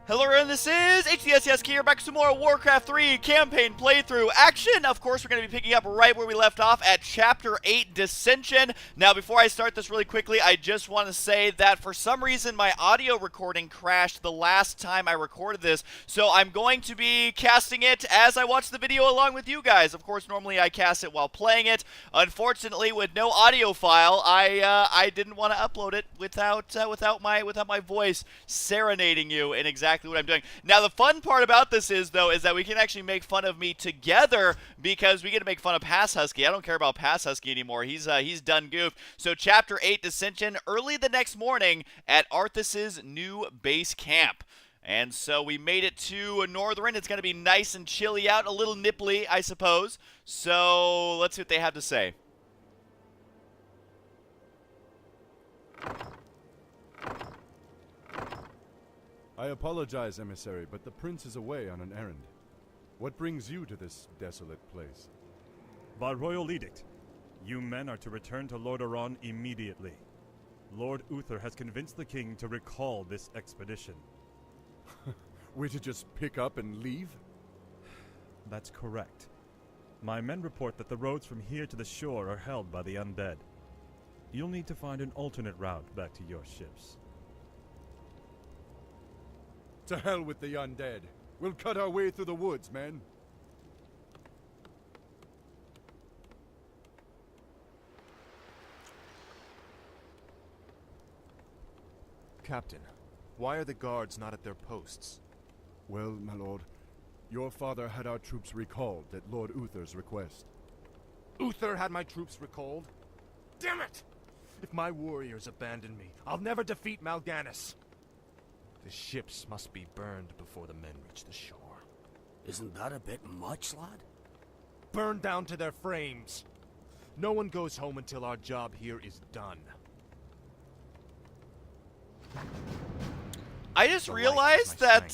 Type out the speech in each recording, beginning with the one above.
Hello everyone, this is HTSS here, back with some more Warcraft 3 campaign playthrough action. Of course, we're going to be picking up right where we left off at Chapter 8, Dissension. Now, before I start this really quickly, I just want to say that for some reason, my audio recording crashed the last time I recorded this, so I'm going to be casting it as I watch the video along with you guys. Of course, normally I cast it while playing it. Unfortunately, with no audio file, I didn't want to upload it without my voice serenading you in exactly what I'm doing. Now, the fun part about this is that we can actually make fun of me together because we get to make fun of Pass Husky. I don't care about Pass Husky anymore. He's done goofed. So, Chapter 8, Dissension, early the next morning at Arthas's new base camp. And so we made it to Northern. It's going to be nice and chilly out, a little nipply, I suppose. So, let's see what they have to say. I apologize, emissary, but the prince is away on an errand. What brings you to this desolate place? By royal edict, you men are to return to Lord Aran immediately. Lord Uther has convinced the king to recall this expedition. We to just pick up and leave? That's correct. My men report that the roads from here to the shore are held by the undead. You'll need to find an alternate route back to your ships. To hell with the undead. We'll cut our way through the woods, man. Captain, why are the guards not at their posts? Well, my lord, your father had our troops recalled at Lord Uther's request. Uther had my troops recalled? Damn it! If my warriors abandon me, I'll never defeat Mal'Ganis. The ships must be burned before the men reach the shore. Isn't that a bit much, lad? Burned down to their frames. No one goes home until our job here is done. I just realized that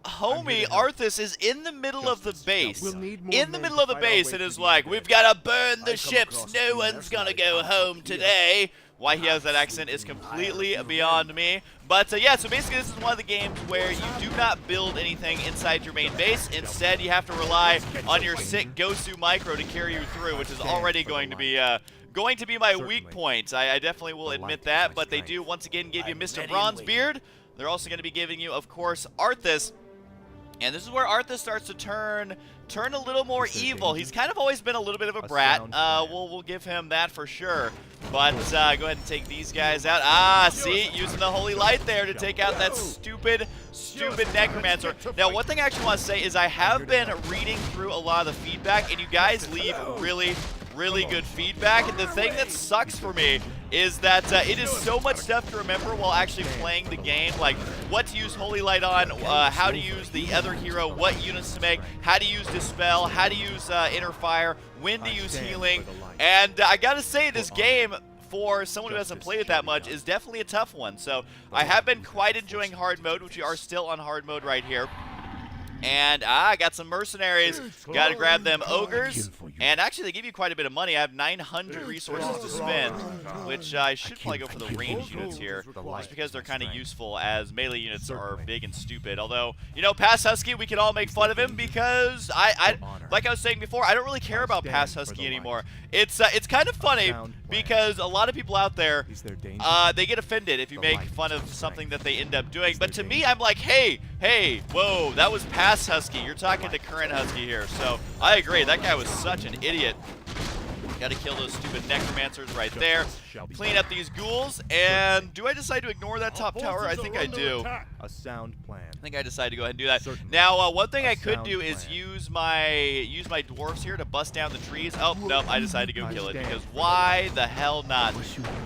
homie Arthas is in the middle of the base. In the middle of the base, it is like, we've got to burn the ships. No one's gonna go home today. Why he has that accent is completely beyond me. But yeah, so basically this is one of the games where you do not build anything inside your main base. Instead, you have to rely on your sick Gosu Micro to carry you through, which is already going to be my weak point. I definitely will admit that. But they do once again give you Mr. Bronzebeard. They're also going to be giving you, of course, Arthas. And this is where Arthas starts to turn a little more evil. He's kind of always been a little bit of a brat. We'll give him that for sure. But go ahead and take these guys out. See, using the Holy Light there to take out that stupid Necromancer. Now, one thing I actually want to say is I have been reading through a lot of the feedback, and you guys leave really good feedback. And the thing that sucks for me is that it is so much stuff to remember while actually playing the game, like what to use Holy Light on, how to use the other hero, what units to make, how to use Dispel, how to use Inner Fire, when to use Healing. And I gotta say, this game, for someone who hasn't played it that much, is definitely a tough one. So I have been quite enjoying hard mode, which we are still on hard mode right here. And I got some mercenaries. Got to grab them ogres. And actually, they give you quite a bit of money. I have 900 resources to spend, which I should probably go for the ranged units here, just because they're kind of useful, as melee units are big and stupid. Although, you know, Pass Husky, we can all make fun of him because like I was saying before, I don't really care about Pass Husky anymore. It's kind of funny because a lot of people out there, they get offended if you make fun of something that they end up doing. But to me, I'm like, hey, whoa, that was Pass Husky. You're talking to current Husky here. So I agree. That guy was such an idiot. Got to kill those stupid necromancers right there. Clean up these ghouls. And do I decide to ignore that top tower? I think I do. A sound plan. I think I decided to go ahead and do that. Now, one thing I could do is use my dwarfs here to bust down the trees. Oh, nope, I decided to go kill it because why the hell not?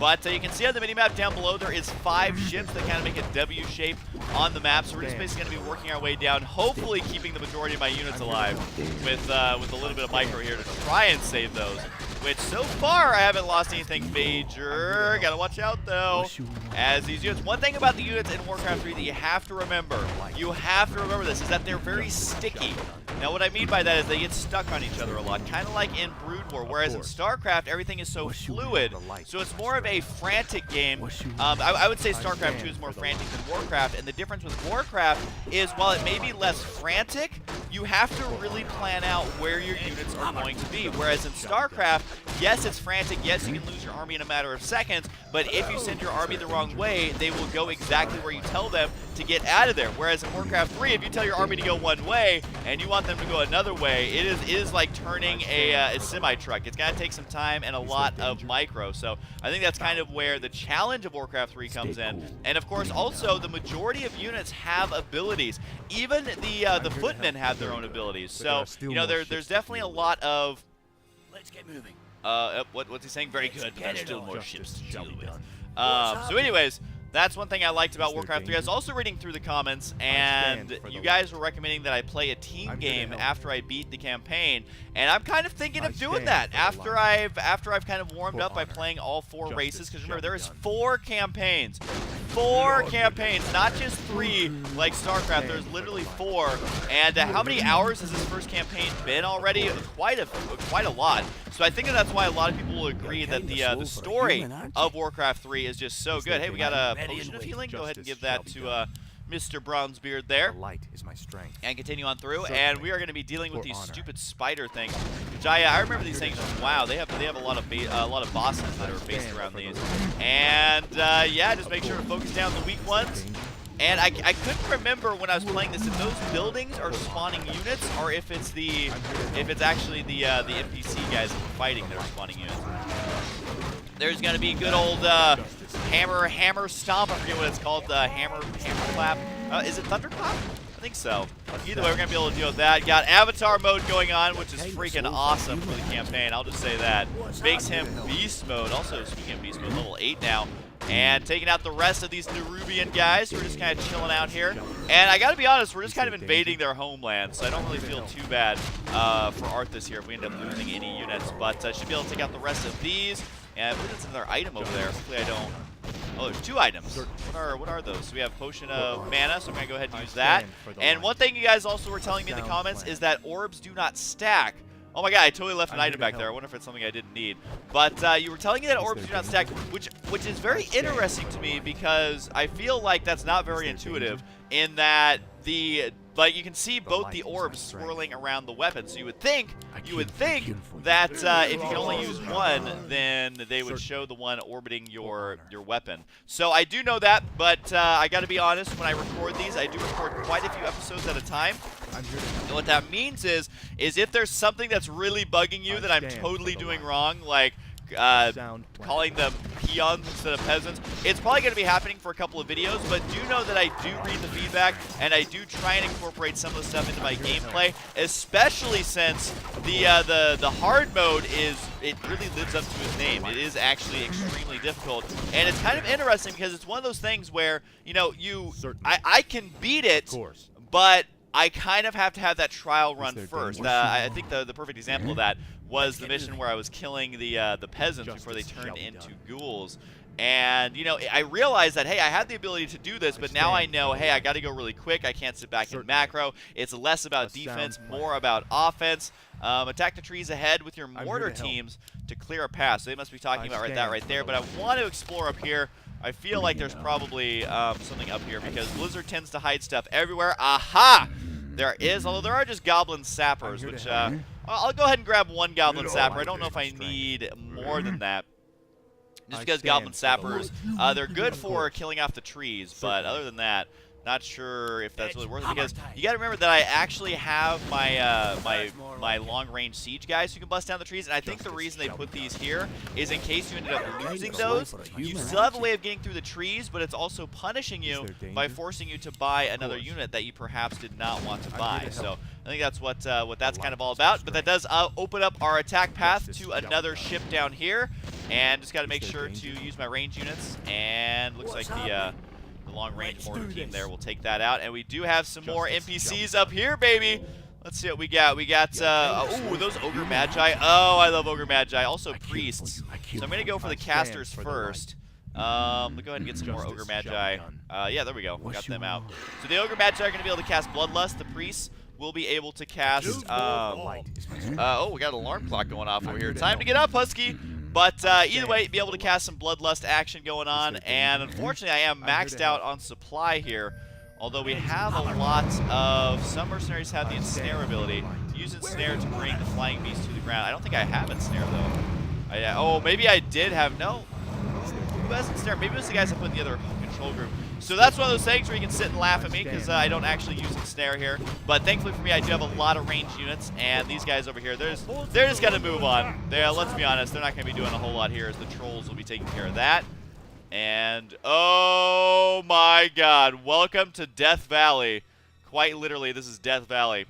But you can see on the minimap down below there is 5 ships that kind of make a W shape on the map. So we're just basically going to be working our way down, hopefully keeping the majority of my units alive with a little bit of micro here to try and save those. Which so far I haven't lost anything major. Gotta watch out though. As these units, one thing about the units in Warcraft 3 that you have to remember this, is that they're very sticky. Now, what I mean by that is they get stuck on each other a lot, kind of like in Brood War, whereas in StarCraft, everything is so fluid, so it's more of a frantic game. I would say StarCraft 2 is more frantic than Warcraft, and the difference with Warcraft is while it may be less frantic, you have to really plan out where your units are going to be, whereas in StarCraft, yes, it's frantic, yes, you can lose your army in a matter of seconds, but if you send your army the wrong way, they will go exactly where you tell them to get out of there. Whereas in Warcraft 3, if you tell your army to go one way and you want them to go another way, it is like turning a semi-truck. It's going to take some time and a lot of micro. So I think that's kind of where the challenge of Warcraft 3 comes in. And of course, also the majority of units have abilities. Even the footmen have their own abilities. So you know, there's definitely a lot of. Let's get moving. What's he saying? Very good. But there's still more ships to deal with. So anyways, that's one thing I liked about Warcraft 3. I was also reading through the comments, and you guys were recommending that I play a team game after I beat the campaign, and I'm kind of thinking of doing that after I've kind of warmed up by playing all 4 races. Because remember, there is 4 campaigns. 4 campaigns, not just 3 like StarCraft. There's literally 4. And how many hours has this first campaign been already? Quite a lot. So I think that's why a lot of people will agree that the story of Warcraft 3 is just so good. Hey, we got a potion of healing. Go ahead and give that to Mr. Bronzebeard there. Light is my strength. And continue on through. And we are going to be dealing with these stupid spider things. Which I remember these things from WoW. They have a lot of bosses that are based around these. And yeah, just make sure to focus down the weak ones. And I couldn't remember when I was playing this if those buildings are spawning units or if it's actually the NPC guys that we're fighting that are spawning units. There's gonna be good old hammer stomp. I forget what it's called. Hammer clap. Is it thunderclap? I think so. Either way, we're gonna be able to deal with that. Got avatar mode going on, which is freaking awesome for the campaign. I'll just say that. Makes him beast mode. Also, speaking of beast mode, level 8 now. And taking out the rest of these Nerubian guys who are just kind of chilling out here. And I gotta be honest, we're just kind of invading their homeland, so I don't really feel too bad for Arthas here if we end up losing any units. But I should be able to take out the rest of these. And I believe that's another item over there. Hopefully I don't. Oh, there's 2 items. What are those? So we have Potion of Mana, so I'm gonna go ahead and use that. And one thing you guys also were telling me in the comments is that orbs do not stack. Oh my god, I totally left an item back there. I wonder if it's something I didn't need. But you were telling me that orbs do not stack, which is very interesting to me because I feel like that's not very intuitive in that like you can see both the orbs swirling around the weapon. So you would think that if you can only use one, then they would show the one orbiting your weapon. So I do know that, but I got to be honest, when I record these, I do record quite a few episodes at a time. And what that means is if there's something that's really bugging you that I'm totally doing wrong, like calling them peons instead of peasants, it's probably going to be happening for a couple of videos, but do know that I do read the feedback and I do try and incorporate some of the stuff into my gameplay, especially since the hard mode it really lives up to its name. It is actually extremely difficult, and it's kind of interesting because it's one of those things where, you know, I can beat it, but I kind of have to have that trial run first. I think the perfect example of that was the mission where I was killing the peasants before they turned into ghouls. And, you know, I realized that, hey, I had the ability to do this, but now I know, hey, I got to go really quick. I can't sit back in macro. It's less about defense, more about offense. Attack the trees ahead with your mortar teams to clear a path. So they must be talking about that right there. But I want to explore up here. I feel like there's probably something up here because Blizzard tends to hide stuff everywhere. Aha! There is, although there are just goblin sappers, which I'll go ahead and grab one goblin sapper. I don't know if I need more than that. Just because goblin sappers, they're good for killing off the trees, but other than that, not sure if that's really worth it, because you got to remember that I actually have my my long-range siege guys who can bust down the trees, and I think the reason they put these here is in case you ended up losing those, you still have a way of getting through the trees, but it's also punishing you by forcing you to buy another unit that you perhaps did not want to buy. So I think that's what that's kind of all about. But that does open up our attack path to another ship down here, and just got to make sure to use my range units. And looks like the long-range mortar team there will take that out. And we do have some more NPCs up here, baby. Let's see what we got. We got, ooh, those Ogre Magi. Oh, I love Ogre Magi. Also priests. So I'm going to go for the casters first. We'll go ahead and get some more Ogre Magi. Yeah, there we go. We got them out. So the Ogre Magi are going to be able to cast Bloodlust. The priests we'll be able to cast. Oh, we got an alarm clock going off over here. Time to get up, Husky. But either way, be able to cast some Bloodlust action going on. And unfortunately, I am maxed out on supply here. Although we have a lot of... Some mercenaries have the Ensnare ability. Use Ensnare to bring the flying beast to the ground. I don't think I have Ensnare, though. Oh, maybe I did have... No. Who has Ensnare? Maybe it was the guys I put in the other control group. So that's one of those things where you can sit and laugh at me because I don't actually use Ensnare here. But thankfully for me, I do have a lot of ranged units. And these guys over here, they're just going to move on. Let's be honest, they're not going to be doing a whole lot here as the trolls will be taking care of that. And, oh my god, welcome to Death Valley. Quite literally, this is Death Valley.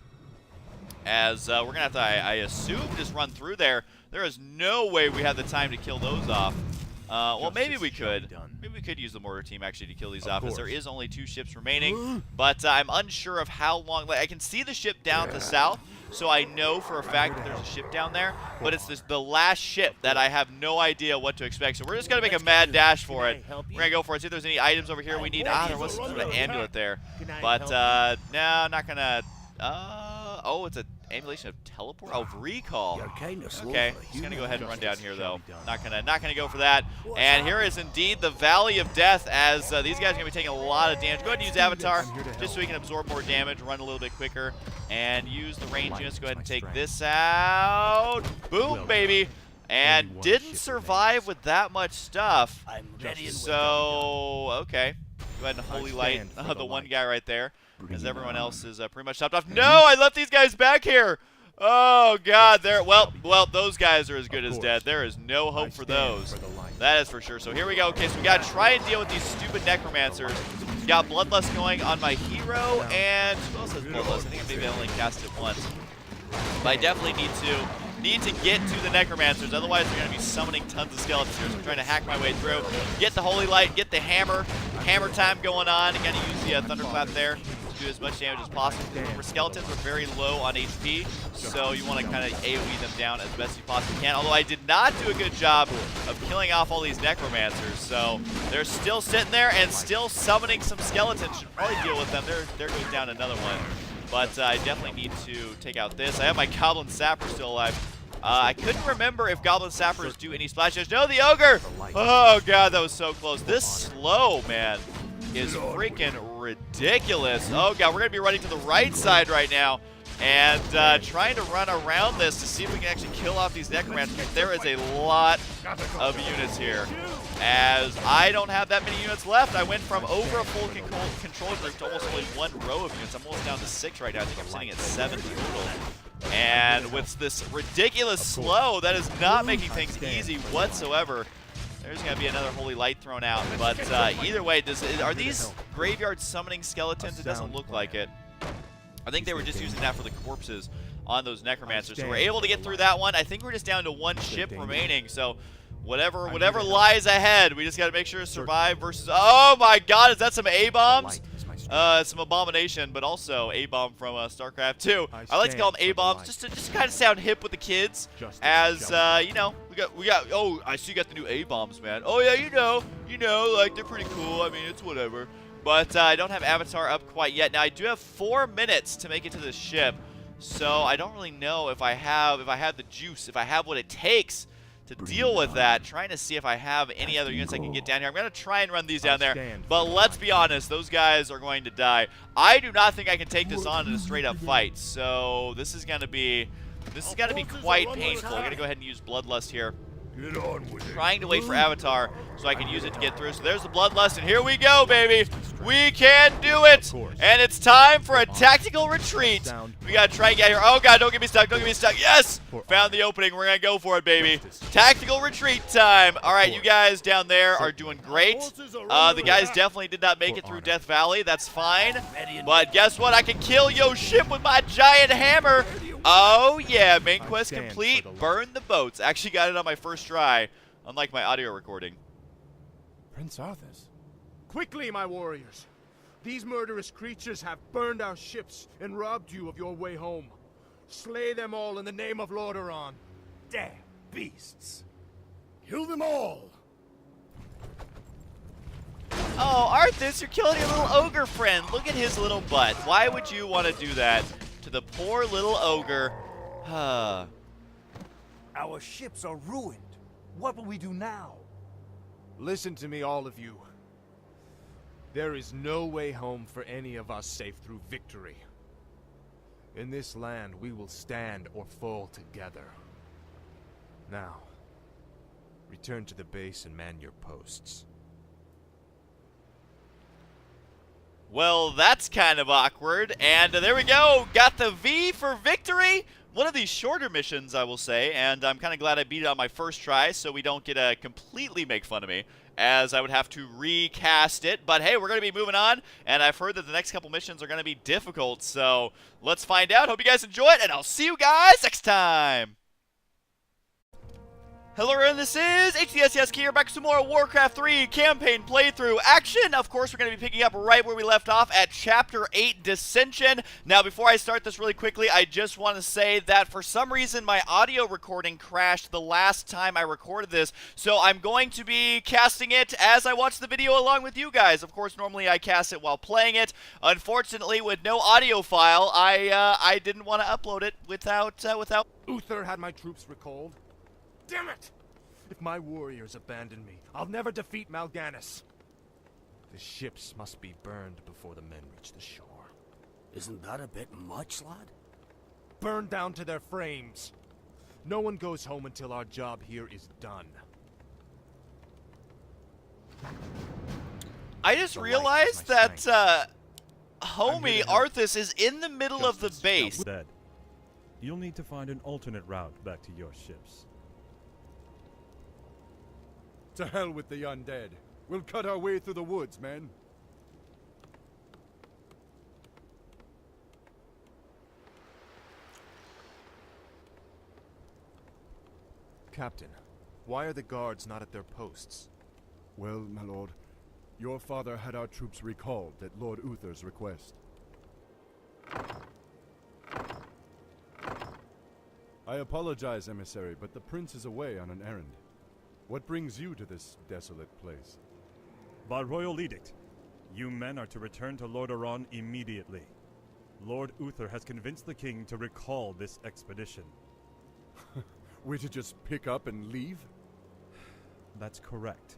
As we're going to have to, I assume, just run through there. There is no way we have the time to kill those off. Well, maybe we could. Maybe we could use the mortar team, actually, to kill these off, as there is only 2 ships remaining. But I'm unsure of how long. Like, I can see the ship down to the south, so I know for a fact that there's a ship down there. But it's the last ship that I have no idea what to expect. So we're just going to make a mad dash for it. We're going to go for it. See if there's any items over here we need. There was some sort of amulet there. But, no, not going to... oh, it's an emulation of teleport? Oh, recall. Okay, just gonna go ahead and run down here though. Not gonna go for that. And here is indeed the Valley of Death, as these guys are gonna be taking a lot of damage. Go ahead and use Avatar just so we can absorb more damage, run a little bit quicker, and use the range units. Go ahead and take this out. Boom, baby. And didn't survive with that much stuff. So okay. Go ahead and Holy Light the one guy right there, as everyone else is pretty much stopped off. No, I left these guys back here. Oh god, well, those guys are as good as dead. There is no hope for those. That is for sure. So here we go. Okay, so we gotta try and deal with these stupid necromancers. Got Bloodlust going on my hero, and who else has Bloodlust? I think maybe I only cast it once. But I definitely need to get to the necromancers, otherwise they're going to be summoning tons of skeletons here. So I'm trying to hack my way through, get the Holy Light, get the hammer time going on. Again, use the thunderclap there to do as much damage as possible. Remember, skeletons are very low on HP, so you want to kind of AoE them down as best you possibly can. Although I did not do a good job of killing off all these necromancers, so they're still sitting there and still summoning some skeletons. Should probably deal with them. There goes down another one. But I definitely need to take out this. I have my Goblin Sapper still alive. I couldn't remember if Goblin Sappers do any splash damage. No, the Ogre! Oh, God, that was so close. This slow, man, is freaking ridiculous. Oh, God, we're going to be running to the right side right now and trying to run around this to see if we can actually kill off these necromancers. There is a lot of units here, as I don't have that many units left. I went from over a full control group to almost only 1 row of units. I'm almost down to 6 right now. I think I'm sitting at 7 total. And with this ridiculous slow, that is not making things easy whatsoever. There's going to be another Holy Light thrown out. But either way, are these graveyard summoning skeletons? It doesn't look like it. I think they were just using that for the corpses on those necromancers. So we're able to get through that one. I think we're just down to 1 ship remaining. So whatever lies ahead, we just got to make sure to survive versus... Oh my god, is that some A-bombs? Some Abomination, but also A-bomb from StarCraft 2. I like to call them A-bombs just to kind of sound hip with the kids. As you know, we got. Oh, I see you got the new A-bombs, man. Oh yeah, you know, like they're pretty cool. I mean, it's whatever. But I don't have Avatar up quite yet. Now I do have 4 minutes to make it to the ship, so I don't really know if I have the juice, if I have what it takes to deal with that. Trying to see if I have any other units I can get down here. I'm going to try and run these down there, but let's be honest, those guys are going to die. I do not think I can take this on in a straight-up fight, so this is going to be quite painful. I'm going to go ahead and use Bloodlust here. Get on with it. Trying to wait for Avatar so I can use it to get through. So there's the Bloodlust, and here we go, baby. We can do it. And it's time for a tactical retreat. We got to try and get here. Oh, God, don't get me stuck. Don't get me stuck. Yes! Found the opening. We're going to go for it, baby. Tactical retreat time. All right, you guys down there are doing great. The guys definitely did not make it through Death Valley. That's fine. But guess what? I can kill your ship with my giant hammer. Oh, yeah, main quest complete. Burn the boats. Actually got it on my first try, unlike my audio recording. Prince Arthas. Quickly, my warriors. These murderous creatures have burned our ships and robbed you of your way home. Slay them all in the name of Lordaeron. Damn beasts. Kill them all. Oh, Arthas, you're killing your little ogre friend. Look at his little butt. Why would you want to do that to the poor little ogre. Our ships are ruined. What will we do now? Listen to me, all of you. There is no way home for any of us save through victory. In this land, we will stand or fall together. Now, return to the base and man your posts. Well, that's kind of awkward. And there we go. Got the V for victory. One of these shorter missions, I will say, and I'm kind of glad I beat it on my first try so we don't get to completely make fun of me, as I would have to recast it. But hey, we're going to be moving on, and I've heard that the next couple missions are going to be difficult, so let's find out. Hope you guys enjoy it, and I'll see you guys next time. Hello everyone, this is HDSCS here, back with some more Warcraft 3 campaign playthrough action. Of course, we're going to be picking up right where we left off at Chapter 8, Dissension. Now, before I start this really quickly, I just want to say that for some reason my audio recording crashed the last time I recorded this, so I'm going to be casting it as I watch the video along with you guys. Of course, normally I cast it while playing it. Unfortunately, with no audio file, I didn't want to upload it without... Uther had my troops recalled. Damn it! If my warriors abandon me, I'll never defeat Mal'Ganis. The ships must be burned before the men reach the shore. Isn't that a bit much, lad? Burned down to their frames. No one goes home until our job here is done. I just realized that, homie Arthas is in the middle of the base. Dead. You'll need to find an alternate route back to your ships. To hell with the undead. We'll cut our way through the woods, men. Captain, why are the guards not at their posts? Well, my lord, your father had our troops recalled at Lord Uther's request. I apologize, emissary, but the prince is away on an errand. What brings you to this desolate place? By royal edict, you men are to return to Lordaeron immediately. Lord Uther has convinced the king to recall this expedition. We're to just pick up and leave? That's correct.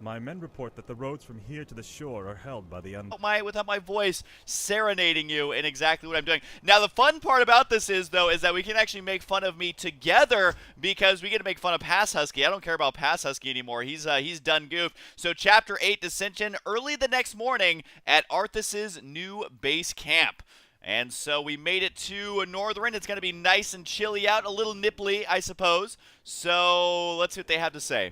My men report that the roads from here to the shore are held by the undead. Without my voice serenading you in exactly what I'm doing. Now, the fun part about this is, though, is that we can actually make fun of me together because we get to make fun of Pass Husky. I don't care about Pass Husky anymore. He's done goofed. So, Chapter 8, Dissension, early the next morning at Arthas's new base camp. And so we made it to Northern. It's going to be nice and chilly out, a little nipply, I suppose. So, let's see what they have to say.